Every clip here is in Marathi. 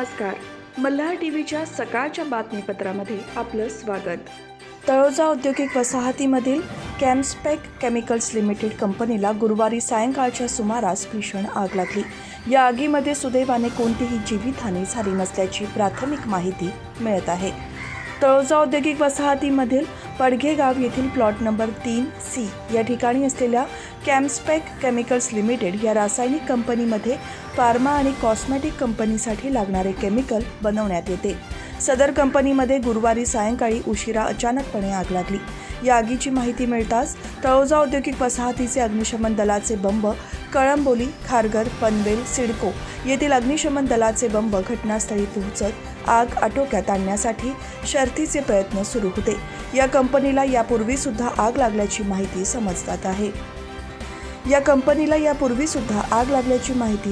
नमस्कार. मल्हार टीव्हीच्या सकाळच्या बातमीपत्रामध्ये आपलं स्वागत. तळोजा औद्योगिक वसाहतीमधील कॅम्स्पेक केमिकल्स लिमिटेड कंपनीला गुरुवारी सायंकाळच्या सुमारास भीषण आग लागली. या आगीमध्ये सुदैवाने कोणतीही जीवितहानी झाली नसल्याची प्राथमिक माहिती मिळत आहे. तळोजा औद्योगिक वसाहतीमधील पडघेगाव येथील प्लॉट नंबर 3C या ठिकाणी असलेल्या कॅम्स्पेक केमिकल्स लिमिटेड या रासायनिक कंपनीमध्ये फार्मा आणि कॉस्मेटिक कंपनीसाठी लागणारे केमिकल बनवण्यात येते. सदर कंपनीमध्ये गुरुवारी सायंकाळी उशिरा अचानकपणे आग लागली. या आगीची माहिती मिळताच तळोजा औद्योगिक वसाहतीचे अग्निशमन दलाचे बंब, कळंबोली, खारघर, पनवेल, सिडको येथील अग्निशमन दलाचे बंब घटनास्थळी पोहोचत आग आटोक्यात आणण्यासाठी शर्थीचे प्रयत्न सुरू होते. या कंपनीला यापूर्वी सुद्धा आग लागल्याची माहिती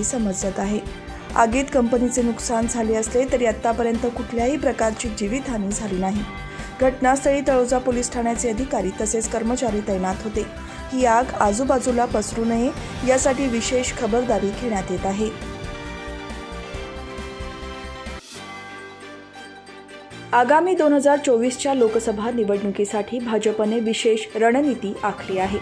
समजत आहे. आगीत कंपनीचे नुकसान झाले असले तरी आतापर्यंत कुठल्याही प्रकारची जीवितहानी झाली नाही. घटनास्थळी तळोजा पोलीस ठाण्याचे अधिकारी तसेच कर्मचारी तैनात होते. ही आग आजूबाजूला पसरू नये यासाठी विशेष खबरदारी घेण्यात येत आहे. आगामी 2024च्या लोकसभा निवडणुकीसाठी भाजपने विशेष रणनीती आखली आहे.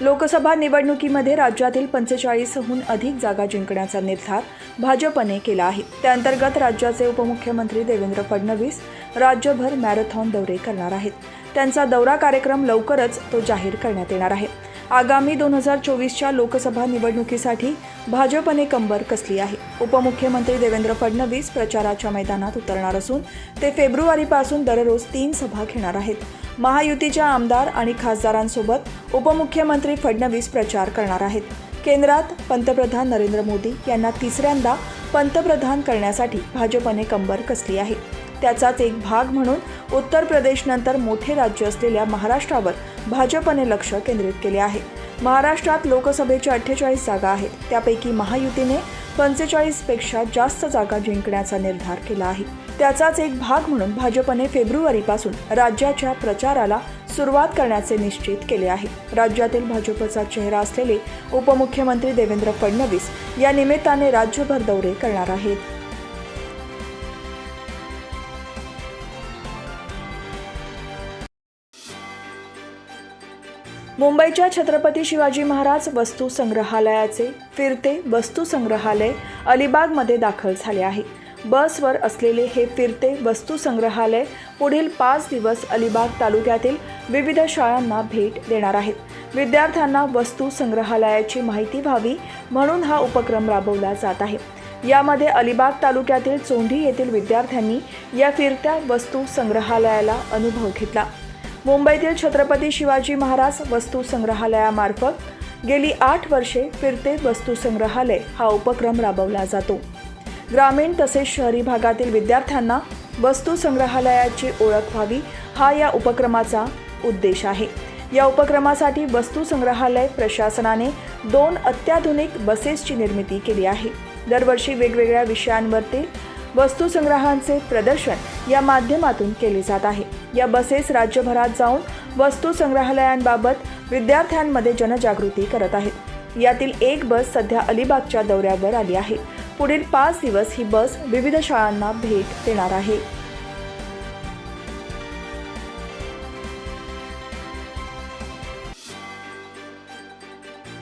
लोकसभा निवडणुकीमध्ये राज्यातील 45हून अधिक जागा जिंकण्याचा निर्धार भाजपने केला आहे. त्याअंतर्गत राज्याचे उपमुख्यमंत्री देवेंद्र फडणवीस राज्यभर मॅरेथॉन दौरे करणार आहेत. त्यांचा दौरा कार्यक्रम लवकरच तो जाहीर करण्यात येणार आहे. आगामी 2024च्या लोकसभा निवडणुकीसाठी भाजपने कंबर कसली आहे. उपमुख्यमंत्री देवेंद्र फडणवीस प्रचाराच्या मैदानात उतरणार असून ते फेब्रुवारीपासून दररोज 3 सभा घेणार आहेत. महायुतीच्या आमदार आणि खासदारांसोबत उपमुख्यमंत्री फडणवीस प्रचार करणार आहेत. केंद्रात पंतप्रधान नरेंद्र मोदी यांना तिसऱ्यांदा पंतप्रधान करण्यासाठी भाजपने कंबर कसली आहे. त्याचाच एक भाग म्हणून उत्तर प्रदेशनंतर मोठे राज्य असलेल्या महाराष्ट्रावर भाजपने लक्ष केंद्रित केले आहे. महाराष्ट्रात लोकसभेच्या 48 जागा आहेत. त्यापैकी महायुतीने 45 पेक्षा जास्त जागा जिंकण्याचा निर्धार केला आहे. त्याचाच एक भाग म्हणून भाजपने फेब्रुवारीपासून राज्याच्या प्रचाराला सुरुवात करण्याचे निश्चित केले आहे. राज्यातील भाजपचा चेहरा असलेले उपमुख्यमंत्री देवेंद्र फडणवीस या निमित्ताने राज्यभर दौरे करणार आहेत. मुंबईच्या छत्रपती शिवाजी महाराज वस्तू संग्रहालयाचे फिरते वस्तू संग्रहालय अलिबागमध्ये दाखल झाले आहे. बसवर असलेले हे फिरते वस्तू संग्रहालय पुढील 5 दिवस अलिबाग तालुक्यातील विविध शाळांना भेट देणार आहेत. विद्यार्थ्यांना वस्तू संग्रहालयाची माहिती व्हावी म्हणून हा उपक्रम राबवला जात आहे. यामध्ये अलिबाग तालुक्यातील चोंढी येथील विद्यार्थ्यांनी या फिरत्या वस्तू संग्रहालयाला अनुभव घेतला. मुंबईतील छत्रपती शिवाजी महाराज वस्तू संग्रहालयामार्फत गेली 8 वर्षे फिरते वस्तू संग्रहालय हा उपक्रम राबवला जातो. ग्रामीण तसेच शहरी भागातील विद्यार्थ्यांना वस्तू संग्रहालयाची ओळख व्हावी हा या उपक्रमाचा उद्देश आहे. या उपक्रमासाठी वस्तू संग्रहालय प्रशासनाने 2 अत्याधुनिक बसेसची निर्मिती केली आहे. दरवर्षी वेगवेगळ्या विषयांवरतील वस्तू संग्रहांचे प्रदर्शन या माध्यमातून केले जात आहे. या बसेस राज्यभरात जाऊन वस्तू संग्रहालयांबाबत विद्यार्थ्यांमध्ये जनजागृती करत आहेत. यातील एक बस सध्या अलिबागच्या दौऱ्यावर आली आहे. पुढील 5 दिवस ही बस विविध शाळांना भेट देणार आहे.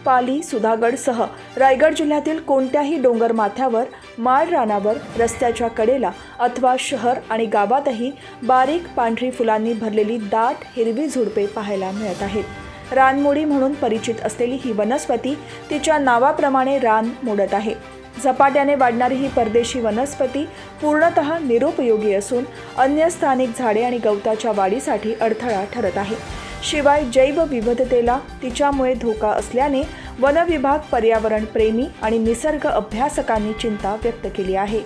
पाली, सुधागडसह रायगड जिल्ह्यातील कोणत्याही डोंगर माथ्यावर, माळ रानावर, रस्त्याच्या कडेला अथवा शहर आणि गावातही बारीक पांढरी फुलांनी भरलेली दाट हिरवी झुडपे पाहायला मिळत आहेत. रानमोडी म्हणून परिचित असलेली ही वनस्पती तिच्या नावाप्रमाणे रान मोडत आहे. झपाट्याने वाढणारी ही परदेशी वनस्पती पूर्णतः निरुपयोगी असून अन्य स्थानिक झाडे आणि गवताच्या वाढीसाठी अडथळा ठरत आहे. शिवाय जैवविविधतेला तिच्यामुळे धोका असल्याने वनविभाग, पर्यावरण प्रेमी आणि निसर्ग अभ्यासकांनी चिंता व्यक्त केली आहे.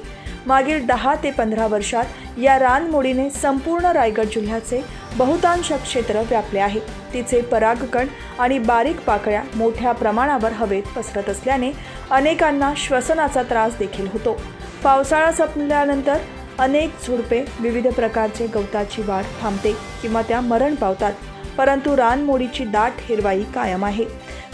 मागील 10 ते 15 वर्षात या रानमोडीने संपूर्ण रायगड जिल्ह्याचे बहुतांश क्षेत्र व्यापले आहे. तिचे परागकण आणि बारीक पाकळ्या मोठ्या प्रमाणावर हवेत पसरत असल्याने अनेकांना श्वसनाचा त्रास देखील होतो. पावसाळा संपल्यानंतर अनेक झुडपे, विविध प्रकारचे गवताची वाढ थांबते किंवा त्या मरण पावतात. परंतु रानमोडीची दाट हिरवाई कायम आहे.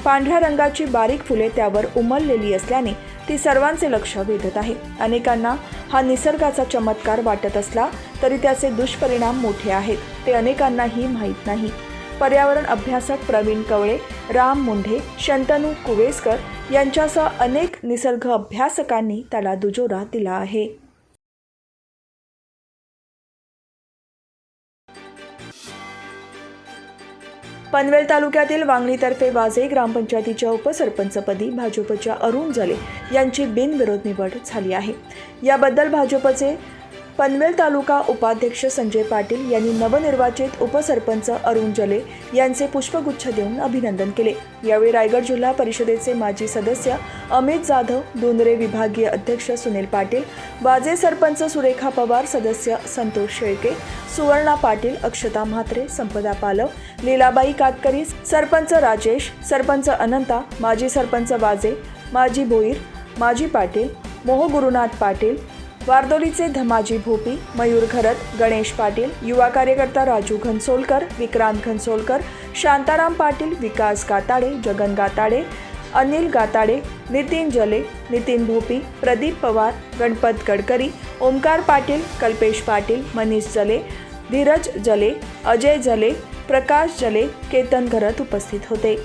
पांढऱ्या रंगाची बारीक फुले त्यावर उमललेली असल्याने ती सर्वांचे लक्ष वेधत आहे. अनेकांना हा निसर्गाचा चमत्कार वाटत असला तरी त्याचे दुष्परिणाम मोठे आहेत, ते अनेकांनाही माहीत नाही. पर्यावरण अभ्यासक प्रवीण कवळे, राम मुंढे, शंतनू कुवेसकर यांच्यासह अनेक निसर्ग अभ्यासकांनी त्याला दुजोरा दिला आहे. पनवेल तालुक्यातील वांगणीतर्फे वाझे ग्रामपंचायतीच्या उपसरपंचपदी भाजपच्या अरुण जले यांची बिनविरोध निवड झाली आहे. याबद्दल भाजपचे पनवेल तालुका उपाध्यक्ष संजय पाटील यांनी नवनिर्वाचित उपसरपंच अरुण जले यांचे पुष्पगुच्छ देऊन अभिनंदन केले. यावेळी रायगड जिल्हा परिषदेचे माजी सदस्य अमित जाधव, दुनरे विभागीय अध्यक्ष सुनील पाटील, वाझे सरपंच सुरेखा पवार, सदस्य संतोष शेळके, सुवर्णा पाटील, अक्षता म्हात्रे, संपदा पालव, लीलाबाई कातकरी, सरपंच राजेश, सरपंच अनंता, माजी सरपंच वाझे, माजी भोईर, माजी पाटील, मोह गुरुनाथ पाटील, वारदोलीचे धमाजी भोपी, मयूर घरत, गणेश पाटील, युवा कार्यकर्ता राजू घनसोलकर, विक्रांत घनसोलकर, शांताराम पाटील, विकास गाताडे, जगन गाताडे, अनिल गाताडे, नितीन जले, नितीन भोपी, प्रदीप पवार, गणपत गडकरी, ओमकार पाटील, कल्पेश पाटील, मनीष जले, धीरज जले, अजय जले, प्रकाश जले, केतन घरत उपस्थित होते.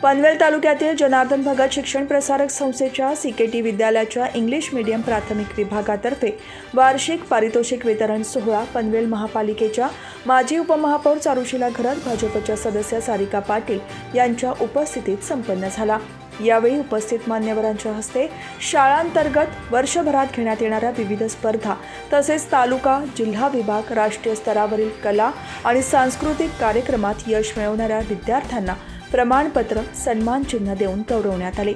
पनवेल तालुक्यातील जनार्दन भगत शिक्षण प्रसारक संस्थेच्या CKT विद्यालयाच्या इंग्लिश मीडियम प्राथमिक विभागातर्फे वार्षिक पारितोषिक वितरण सोहळा पनवेल महापालिकेच्या माजी उपमहापौर चारुशीला घरत, भाजपच्या सदस्य सारिका पाटील यांच्या उपस्थितीत संपन्न झाला. यावेळी उपस्थित मान्यवरांच्या हस्ते शाळांतर्गत वर्षभरात घेण्यात येणाऱ्या विविध स्पर्धा तसेच तालुका, जिल्हा विभाग, राष्ट्रीय स्तरावरील कला आणि सांस्कृतिक कार्यक्रमात यश मिळवणाऱ्या विद्यार्थ्यांना प्रमाणपत्र, सन्मान चिन्ह देऊन गौरवण्यात आले.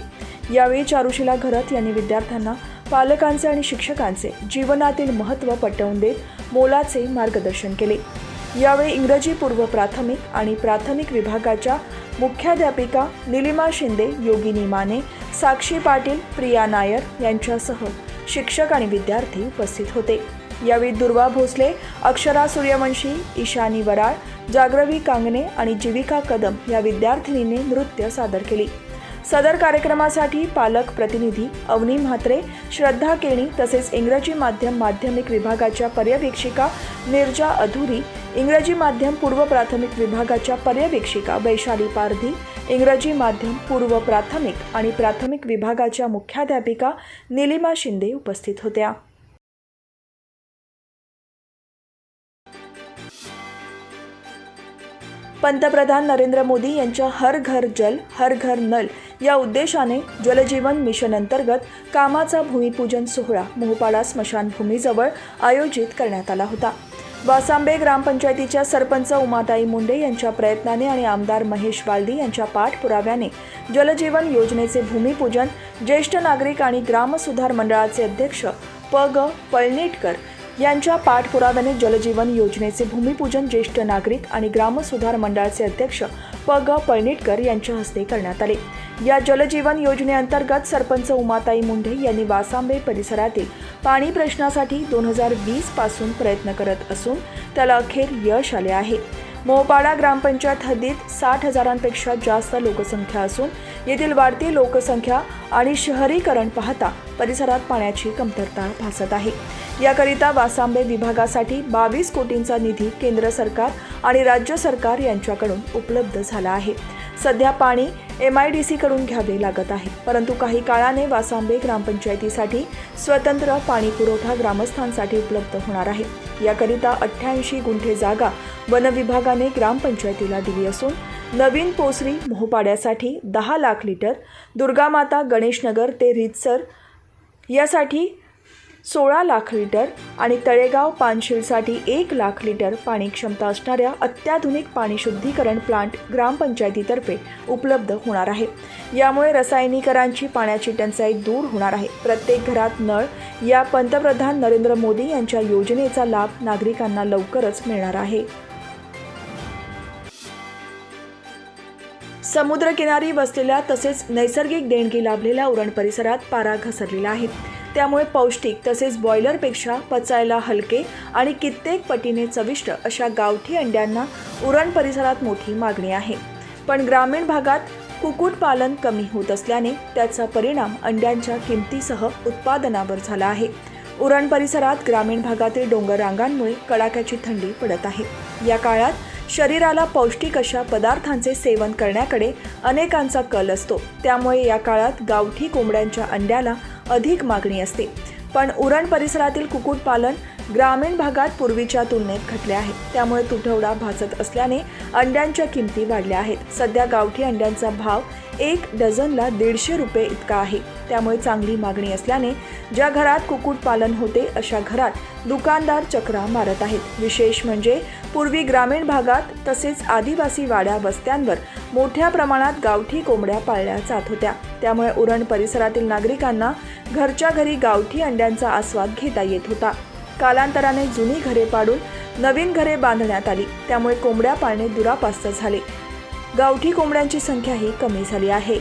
यावेळी चारुशीला घरत यांनी विद्यार्थ्यांना पालकांचे आणि शिक्षकांचे जीवनातील महत्त्व पटवून देत मोलाचे मार्गदर्शन केले. यावेळी इंग्रजी पूर्व प्राथमिक आणि प्राथमिक विभागाच्या मुख्याध्यापिका निलिमा शिंदे, योगिनी माने, साक्षी पाटील, प्रिया नायर यांच्यासह शिक्षक आणि विद्यार्थी उपस्थित होते. यावेळी दुर्वा भोसले, अक्षरा सूर्यवंशी, ईशानी वराळ, जागृवी कांगणे आणि जीविका कदम या विद्यार्थिनींनी नृत्य सादर केली. सदर कार्यक्रमासाठी पालक प्रतिनिधी अवनी म्हात्रे, श्रद्धा केणी तसेच इंग्रजी माध्यम माध्यमिक विभागाच्या पर्यवेक्षिका निर्जा अधुरी, इंग्रजी माध्यम पूर्व प्राथमिक विभागाच्या पर्यवेक्षिका वैशाली पारधी, इंग्रजी माध्यम पूर्व प्राथमिक आणि प्राथमिक विभागाच्या मुख्याध्यापिका निलिमा शिंदे उपस्थित होत्या. पंतप्रधान नरेंद्र मोदी यांच्या हर घर जल, हर घर नल या उद्देशाने जलजीवन मिशन अंतर्गत कामाचा भूमिपूजन सोहळा मोहपाडा स्मशानभूमीजवळ आयोजित करण्यात आला होता. वासांबे ग्रामपंचायतीच्या सरपंच उमाताई मुंडे यांच्या प्रयत्नाने आणि आमदार महेश वाल्दी यांच्या पाठपुराव्याने जलजीवन योजनेचे भूमिपूजन ज्येष्ठ नागरिक आणि ग्रामसुधार मंडळाचे अध्यक्ष प.ग. पळणीटकर यांच्या पाठपुराव्याने जलजीवन योजनेचे भूमिपूजन ज्येष्ठ नागरिक आणि ग्रामसुधार मंडळाचे अध्यक्ष प.ग. पळणीटकर यांच्या हस्ते करण्यात आले. या जलजीवन योजनेअंतर्गत सरपंच उमाताई मुंढे यांनी वासांबे परिसरातील पाणी प्रश्नासाठी 2020 पासून प्रयत्न करत असून त्याला अखेर यश आले आहे. मोहपाडा ग्रामपंचायत हद्दीत 60,000पेक्षा जास्त लोकसंख्या असून येथील वाढती लोकसंख्या आणि शहरीकरण पाहता परिसरात पाण्याची कमतरता भासत आहे. याकरिता वासांबे विभागासाठी 22 कोटींचा निधी केंद्र सरकार आणि राज्य सरकार यांच्याकडून उपलब्ध झाला आहे. सध्या पाणी MIDC कडून घ्यावे लागत आहे, परंतु काही काळाने वासांबे ग्रामपंचायतीसाठी स्वतंत्र पाणी पुरवठा ग्रामस्थांसाठी उपलब्ध होणार आहे. याकरिता 88 गुंठे जागा वन विभागाने ग्रामपंचायतीला दिली असून नवीन पोसरी मोहपाड्यासाठी 10 लाख लिटर, दुर्गामाता गणेशनगर ते रीतसर यासाठी 16 लाख लिटर आणि तळेगाव पानशिलसाठी 1 लाख लिटर पाणी क्षमता असणाऱ्या अत्याधुनिक पाणी शुद्धीकरण प्लांट ग्रामपंचायतीतर्फे उपलब्ध होणार आहे. यामुळे रसायनीकरांची पाण्याची टंचाई दूर होणार आहे. प्रत्येक घरात नळ या पंतप्रधान नरेंद्र मोदी यांच्या योजनेचा लाभ नागरिकांना लवकरच मिळणार आहे. समुद्रकिनारी वसलेल्या तसेच नैसर्गिक देणगी लाभलेल्या उरण परिसरात पारा घसरलेला आहे. त्यामुळे पौष्टिक तसेच बॉयलरपेक्षा पचायला हलके आणि कित्येक पटीने चविष्ट अशा गावठी अंड्यांना उरण परिसरात मोठी मागणी आहे. पण ग्रामीण भागात कुक्कुटपालन कमी होत असल्याने त्याचा परिणाम अंड्यांच्या किमतीसह उत्पादनावर झाला आहे. उरण परिसरात ग्रामीण भागातील डोंगर रांगांमुळे कडाक्याची थंडी पडत आहे. या काळात शरीराला पौष्टिक अशा पदार्थांचे सेवन करण्याकडे अनेकांचा कल असतो. त्यामुळे या काळात गावठी कोंबड्यांच्या अंड्याला अधिक मागणी असते. पण उरण परिसरातील कुक्कुटपालन ग्रामीण भागात पूर्वीच्या तुलनेत घटले आहे. त्यामुळे तुटवडा भासत असल्याने अंड्यांच्या किमती वाढल्या आहेत. सध्या गावठी अंड्यांचा भाव 1 डझनला 150 रुपये इतका आहे. त्यामुळे चांगली मागणी असल्याने ज्या घरात कुक्कुटपालन होते अशा घरात दुकानदार चक्रा मारत आहेत. विशेष म्हणजे पूर्वी ग्रामीण भागात तसेच आदिवासी वाड्या वस्त्यांवर मोठ्या प्रमाणात गावठी कोंबड्या पाळल्या जात होत्या. त्यामुळे उरण परिसरातील नागरिकांना घरच्या घरी गावठी अंड्यांचा आस्वाद घेता येत होता. कालांतराने जुनी घरे पाडून नवीन घरे बांधण्यात आली. त्यामुळे कोंबड्या पाळणे दुरापास्त झाले. गावठी कोंबड्यांची संख्याही कमी झाली आहे.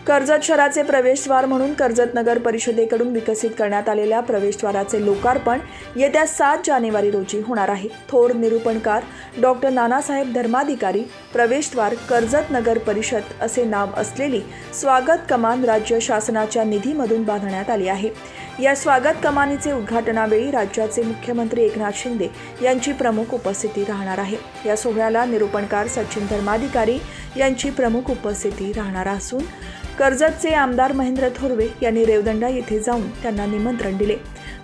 कर्जत शहराचे प्रवेशद्वार म्हणून कर्जत नगर परिषदेकडून विकसित करण्यात आलेल्या प्रवेशद्वाराचे लोकार्पण येत्या 7 जानेवारी रोजी होणार आहे. थोर निरूपणकार डॉक्टर नानासाहेब धर्माधिकारी प्रवेशद्वार कर्जत नगर परिषद असे नाव असलेली स्वागत कमान राज्य शासनाच्या निधीमधून बांधण्यात आली आहे. या स्वागत कमानीचे उद्घाटनावेळी राज्याचे मुख्यमंत्री एकनाथ शिंदे यांची प्रमुख उपस्थिती राहणार आहे. या सोहळ्याला निरूपणकार सचिन धर्माधिकारी यांची प्रमुख उपस्थिती राहणार असून कर्जतचे आमदार महेंद्र थोरवे यांनी रेवदंडा येथे जाऊन त्यांना निमंत्रण दिले.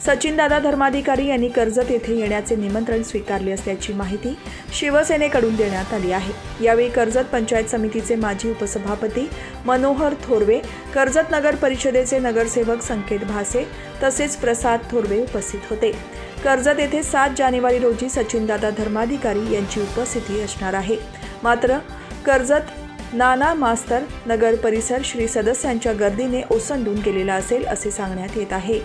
सचिनदादा धर्माधिकारी यांनी कर्जत येथे येण्याचे निमंत्रण स्वीकारले असल्याची माहिती शिवसेनेकडून देण्यात आली आहे. यावेळी कर्जत पंचायत समितीचे माजी उपसभापती मनोहर थोरवे, कर्जत नगर परिषदेचे नगरसेवक संकेत भासे तसेच प्रसाद थोरवे उपस्थित होते. कर्जत येथे 7 जानेवारी रोजी सचिनदादा धर्माधिकारी यांची उपस्थिती असणार आहे. मात्र कर्जत नाना मास्तर नगर परिसर श्री सदस्यांच्या गर्दीने ओसंडून गेलेला असेल असे सांगण्यात येत आहे.